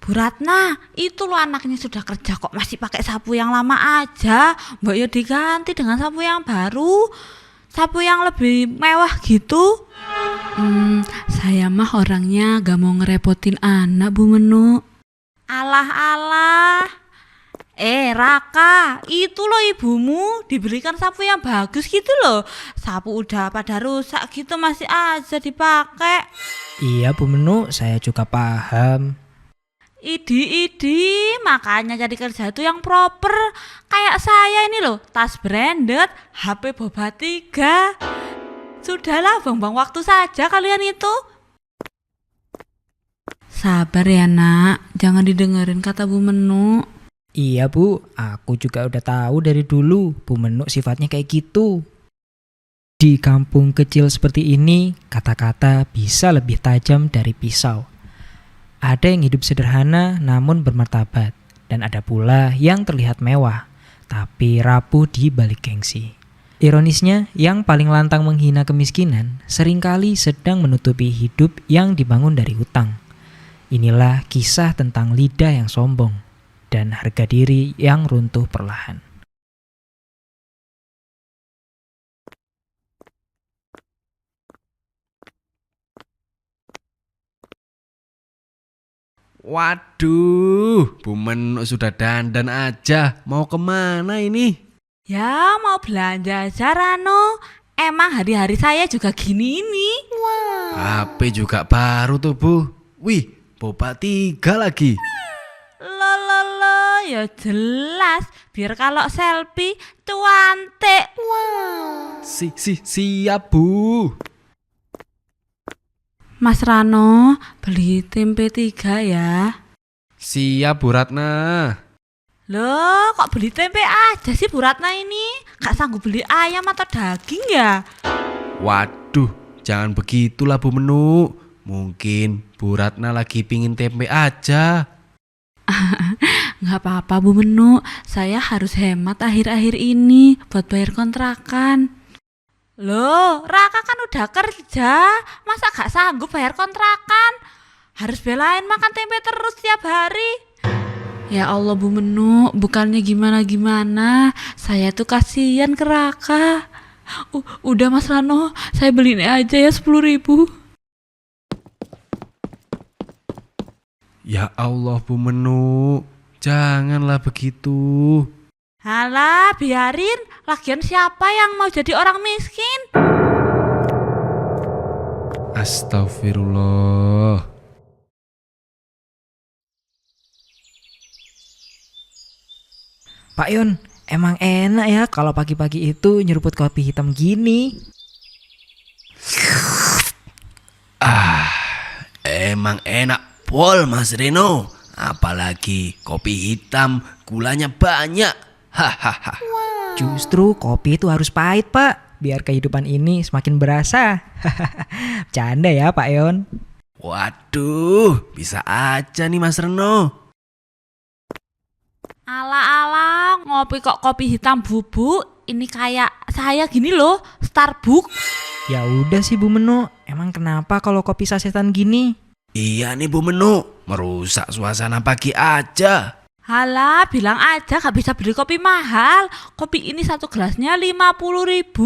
Bu Ratna, itu loh anaknya sudah kerja kok masih pakai sapu yang lama aja. Mbak yo diganti dengan sapu yang baru. Sapu yang lebih mewah gitu. Saya mah orangnya gak mau ngerepotin anak Bu Menu. Alah. Raka, itu loh ibumu diberikan sapu yang bagus gitu loh. Sapu udah pada rusak gitu masih aja dipakai. Iya Bu Menu, saya juga paham. Idi, makanya cari kerja itu yang proper. Kayak saya ini loh, tas branded, HP boba 3. Sudahlah, buang-buang waktu saja kalian itu. Sabar ya nak, jangan didengerin kata Bu Menu. Iya Bu, aku juga udah tahu dari dulu Bu Menu sifatnya kayak gitu. Di kampung kecil seperti ini, kata-kata bisa lebih tajam dari pisau. Ada yang hidup sederhana namun bermartabat, dan ada pula yang terlihat mewah, tapi rapuh di balik gengsi. Ironisnya, yang paling lantang menghina kemiskinan seringkali sedang menutupi hidup yang dibangun dari hutang. Inilah kisah tentang lidah yang sombong dan harga diri yang runtuh perlahan. Waduh, Bu Menu sudah dandan aja. Mau kemana ini? Ya mau belanja aja Rano. Emang hari-hari saya juga gini ini. HP juga baru tuh Bu. Wih, boba 3 lagi. Lo, ya jelas. Biar kalau selfie cuantik. Siap Bu. Mas Rano, beli tempe 3 ya. Siap Bu Ratna. Loh, kok beli tempe aja sih Bu Ratna ini? Gak sanggup beli ayam atau daging ya? Waduh, jangan begitulah Bu Menu. Mungkin Bu Ratna lagi pingin tempe aja. Gak apa-apa Bu Menu, saya harus hemat akhir-akhir ini buat bayar kontrakan. Loh, Raka kan udah kerja, masa gak sanggup bayar kontrakan? Harus belain makan tempe terus tiap hari. Ya Allah Bu Menu, bukannya gimana-gimana, saya tuh kasihan ke Raka. Udah Mas Rano, saya beliin aja ya 10.000. Ya Allah Bu Menu, janganlah begitu. Halah, biarin. Lagian siapa yang mau jadi orang miskin? Astagfirullah. Pak Yun, emang enak ya kalau pagi-pagi itu nyeruput kopi hitam gini. Emang enak pol Mas Reno. Apalagi kopi hitam, gulanya banyak. Hahaha. Justru kopi itu harus pahit Pak, biar kehidupan ini semakin berasa. Canda ya Pak Yon. Waduh, bisa aja nih Mas Reno. Ala-ala, ngopi kok kopi hitam bubuk. Ini kayak saya gini loh, Starbucks. Ya udah sih Bu Menu, emang kenapa kalau kopi sasetan gini? Iya nih Bu Menu, merusak suasana pagi aja. Halah, bilang aja gak bisa beli kopi mahal. Kopi ini satu gelasnya 50.000.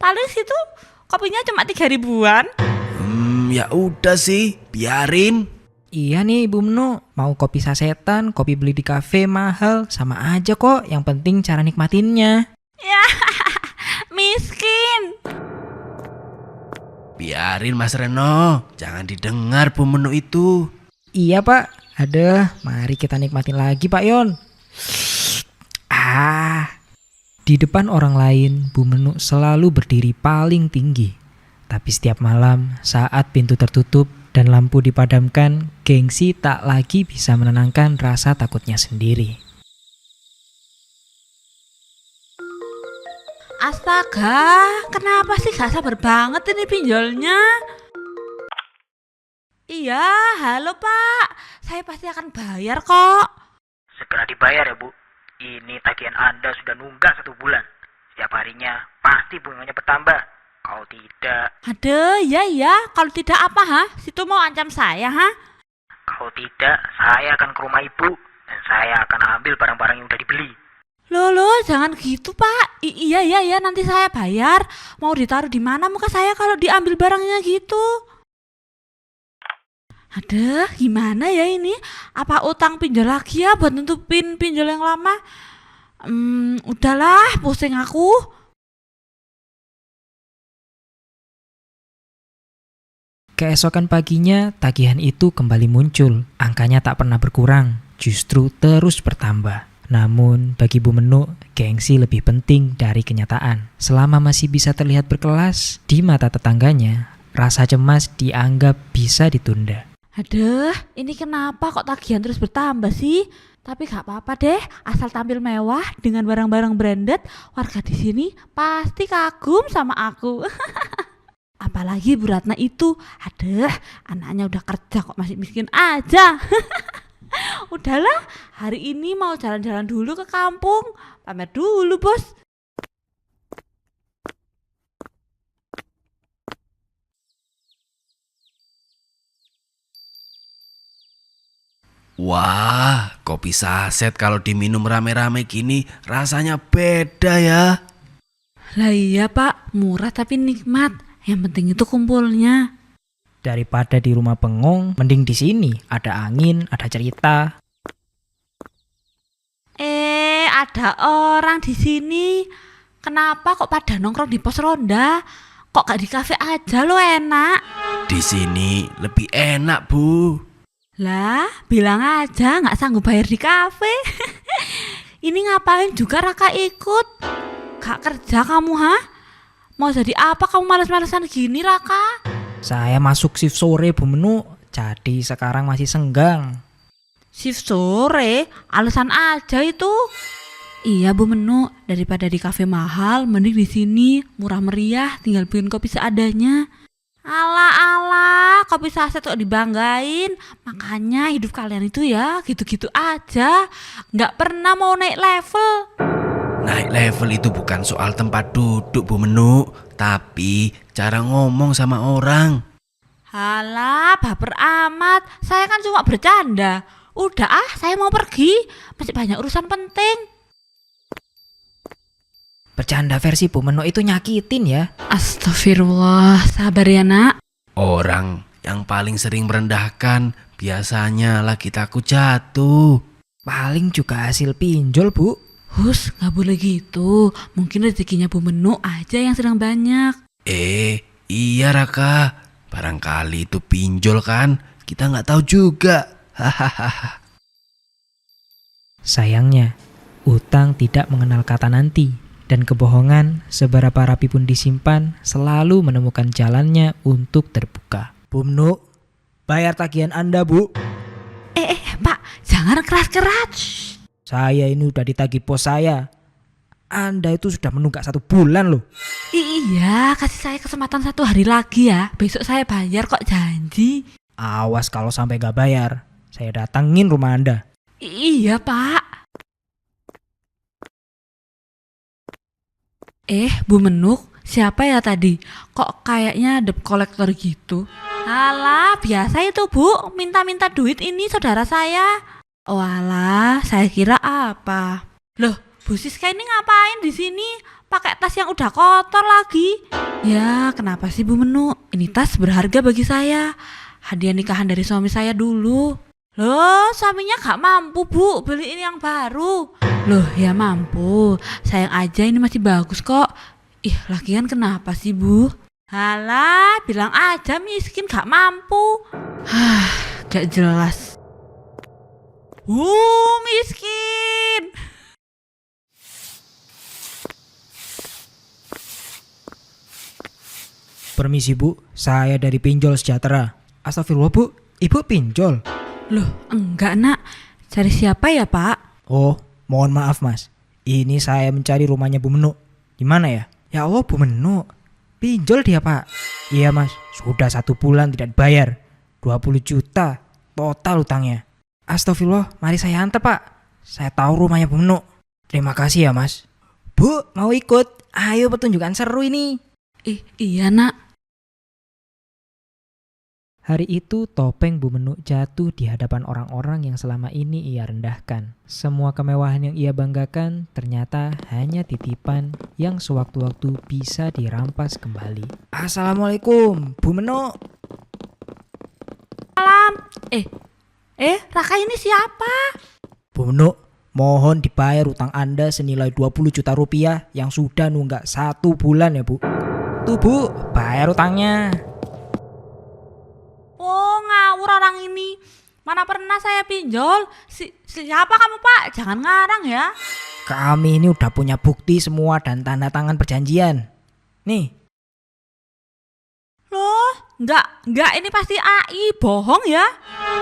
Paling situ kopinya cuma 3 ribuan. Ya udah sih, biarin. Iya nih Bu Menu, mau kopi sasetan, kopi beli di kafe mahal, sama aja kok, yang penting cara nikmatinnya. Ya, miskin. Biarin Mas Reno, jangan didengar Bu Menu itu. Iya Pak. Aduh, mari kita nikmatin lagi Pak Yon. Di depan orang lain, Bu Menu selalu berdiri paling tinggi. Tapi setiap malam, saat pintu tertutup dan lampu dipadamkan, gengsi tak lagi bisa menenangkan rasa takutnya sendiri. Astaga, kenapa sih gak sabar banget ini pinjolnya? Iya, halo Pak. Saya pasti akan bayar kok. Segera dibayar ya Bu. Ini tagihan Anda sudah nunggak 1 bulan. Setiap harinya pasti bunganya bertambah. Kalau tidak, Aduh, ya. Kalau tidak apa, ha? Situ mau ancam saya, ha? kalau Kalau tidak, saya akan ke rumah ibu dan saya akan ambil barang-barang yang udah dibeli. Loh, jangan gitu, Pak. Iya, nanti saya bayar. Mau ditaruh di mana muka saya kalau diambil barangnya gitu? Aduh, gimana ya ini? Apa utang pinjol lagi ya buat nutupin pinjol yang lama? Udahlah, pusing aku. Keesokan paginya, tagihan itu kembali muncul. Angkanya tak pernah berkurang, justru terus bertambah. Namun, bagi Bu Menuk, gengsi lebih penting dari kenyataan. Selama masih bisa terlihat berkelas di mata tetangganya, rasa cemas dianggap bisa ditunda. Aduh, ini kenapa kok tagihan terus bertambah sih? Tapi gak apa-apa deh, asal tampil mewah dengan barang-barang branded, warga di sini pasti kagum sama aku. Apalagi Bu Ratna itu, aduh, anaknya udah kerja kok masih miskin aja. Udahlah, hari ini mau jalan-jalan dulu ke kampung, pamer dulu bos. Wah, kopi saset kalau diminum rame-rame gini rasanya beda ya. Lah iya Pak, murah tapi nikmat, yang penting itu kumpulnya. Daripada di rumah bengong, mending di sini. Ada angin, ada cerita. Ada orang di sini. Kenapa kok pada nongkrong di pos ronda? Kok gak di kafe aja lo enak? Di sini lebih enak, Bu. Lah, bilang aja gak sanggup bayar di kafe. Ini ngapain juga Raka ikut? Gak kerja kamu, ha? Mau jadi apa kamu males-malesan gini, Raka? Saya masuk shift sore Bu Menuk, jadi sekarang masih senggang. Shift sore, alasan aja itu. Iya Bu Menuk, daripada di kafe mahal, mending di sini murah meriah, tinggal bikin kopi seadanya. Alah, kopi saset kok dibanggain. Makanya hidup kalian itu ya gitu-gitu aja, nggak pernah mau naik level. Naik level itu bukan soal tempat duduk, Bu Menuk, tapi cara ngomong sama orang. Halah, baper amat. Saya kan cuma bercanda. Udah saya mau pergi. Masih banyak urusan penting. Bercanda versi Bu Menuk itu nyakitin ya. Astagfirullah, sabar ya nak. Orang yang paling sering merendahkan biasanya lagi takut jatuh. Paling juga hasil pinjol Bu. Hus, gak boleh gitu. Mungkin rezekinya Bu Menuk aja yang sedang banyak. Iya Raka. Barangkali itu pinjol kan? Kita nggak tahu juga. Hahaha. Sayangnya, utang tidak mengenal kata nanti. Dan kebohongan, seberapa rapi pun disimpan, selalu menemukan jalannya untuk terbuka. Bu Menuk, bayar tagihan Anda Bu. Pak, jangan keras-keras. Saya ini udah ditagih bos saya. Anda itu sudah menunggak 1 bulan loh. Iya, kasih saya kesempatan 1 hari lagi ya. Besok saya bayar kok, janji. Awas kalau sampai gak bayar, saya datangin rumah Anda. Iya Pak. Bu Menuk, siapa ya tadi? Kok kayaknya debt collector gitu? Alah, biasa itu Bu, minta-minta duit ini saudara saya. Oh alah, saya kira apa? Loh, Bu Siska ini ngapain di sini? Pakai tas yang udah kotor lagi. Ya, kenapa sih Bu Menuk? Ini tas berharga bagi saya. Hadiah nikahan dari suami saya dulu. Loh, suaminya gak mampu Bu beliin yang baru. Loh, ya mampu. Sayang aja ini masih bagus kok. Ih, lagian kenapa sih Bu? Halah, bilang aja miskin gak mampu. Gak jelas. Miskin. Permisi Bu, saya dari Pinjol Sejahtera. Astagfirullah Bu, Ibu pinjol? Loh, enggak nak. Cari siapa ya Pak? Oh, mohon maaf Mas. Ini saya mencari rumahnya Bu Menuk. Di mana ya? Ya Allah Bu Menuk. Pinjol dia Pak. Iya Mas, sudah 1 bulan tidak bayar. 20 juta total utangnya. Astagfirullah, mari saya antar Pak. Saya tahu rumahnya Bu Menuk. Terima kasih ya Mas. Bu, mau ikut? Ayo pertunjukan seru ini. Iya nak. Hari itu topeng Bu Menuk jatuh di hadapan orang-orang yang selama ini ia rendahkan. Semua kemewahan yang ia banggakan ternyata hanya titipan yang sewaktu-waktu bisa dirampas kembali. Assalamualaikum, Bu Menuk. Raka ini siapa? Bu Menuk, mohon dibayar utang Anda senilai 20 juta rupiah yang sudah nunggak 1 bulan ya Bu. Tuh Bu, bayar utangnya. Oh, ngawur orang ini. Mana pernah saya pinjol? Siapa kamu, Pak? Jangan ngarang ya. Kami ini udah punya bukti semua dan tanda tangan perjanjian. Nih. Loh, enggak ini pasti AI, bohong ya.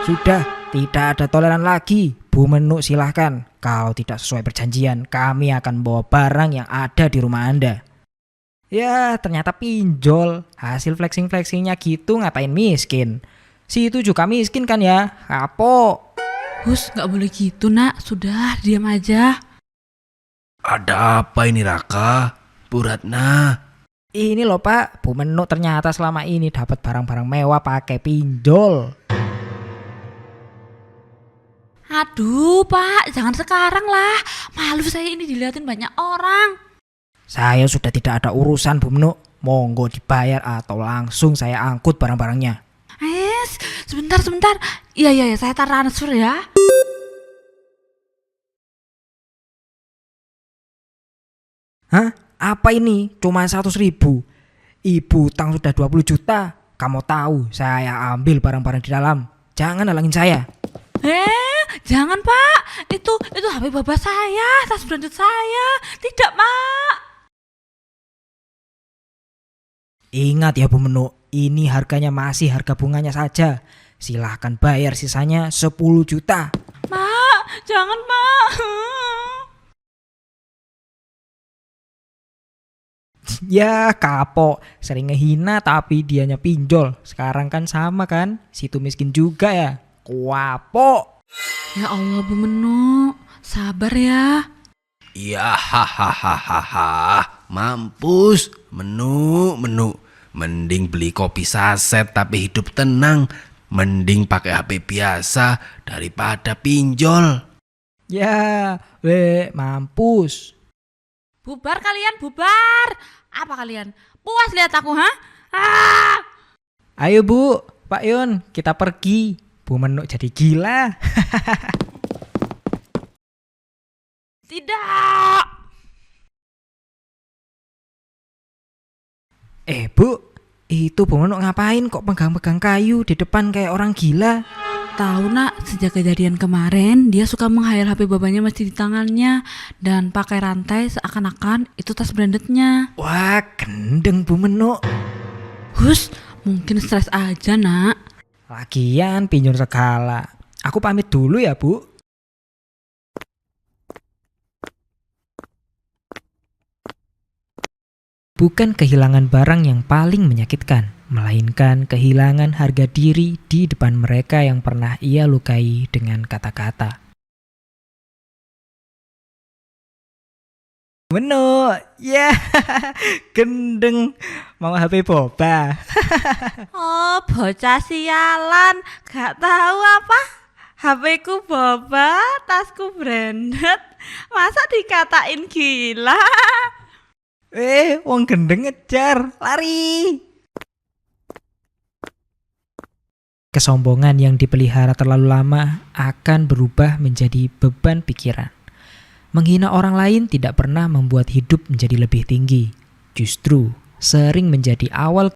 Sudah, tidak ada toleran lagi. Bu Menuk silahkan. Kalau tidak sesuai perjanjian, kami akan bawa barang yang ada di rumah Anda. Ya, ternyata pinjol. Hasil flexing-flexingnya gitu ngatain miskin. Si itu juga miskin kan ya, kapok. Hus, nggak boleh gitu nak. Sudah, diam aja. Ada apa ini Raka? Bu Ratna? Ini loh Pak, Bu Menuk ternyata selama ini dapat barang-barang mewah pakai pinjol. Aduh, Pak, jangan sekarang lah. Malu saya ini dilihatin banyak orang. Saya sudah tidak ada urusan Bu Menuk. Monggo dibayar atau langsung saya angkut barang-barangnya. Sebentar. Iya, saya transfer ya. Hah? Apa ini? Cuma 100.000. Ibu utang sudah 20 juta. Kamu tahu saya ambil barang-barang di dalam. Jangan halangin saya. Jangan Pak. Itu HP bapak saya, tas branded saya. Tidak, Pak. Ingat ya Bu Menuk, ini harganya masih harga bunganya saja. Silahkan bayar sisanya 10 juta. Pak, jangan Pak. Ya kapok, sering ngehina tapi dianya pinjol. Sekarang kan sama kan, situ miskin juga ya. Kuapok. Ya Allah Bu Menuk, sabar ya. Ya hahaha, mampus. Menuk. Mending beli kopi saset tapi hidup tenang. Mending pakai HP biasa daripada pinjol. Ya, mampus. Bubar kalian, bubar. Apa kalian? Puas lihat aku, ha? Ayo Bu, Pak Yun, kita pergi. Bu Menuk jadi gila. Tidak. Bu, itu Bu Menuk ngapain kok pegang-pegang kayu di depan kayak orang gila? Tahu nak, sejak kejadian kemarin dia suka menghayal HP babanya masih di tangannya dan pakai rantai seakan-akan itu tas brandednya. Wah, gendeng Bu Menuk. Hus, mungkin stres aja nak. Lagian pinjol segala. Aku pamit dulu ya Bu. Bukan kehilangan barang yang paling menyakitkan, melainkan kehilangan harga diri di depan mereka yang pernah ia lukai dengan kata-kata. Menuk, ya, gendeng, mau HP boba. Oh, bocah sialan, gak tahu apa? HP ku boba, tasku branded. Masa dikatain gila? Wong gendeng ngejar, lari. Kesombongan yang dipelihara terlalu lama akan berubah menjadi beban pikiran. Menghina orang lain tidak pernah membuat hidup menjadi lebih tinggi. Justru sering menjadi awal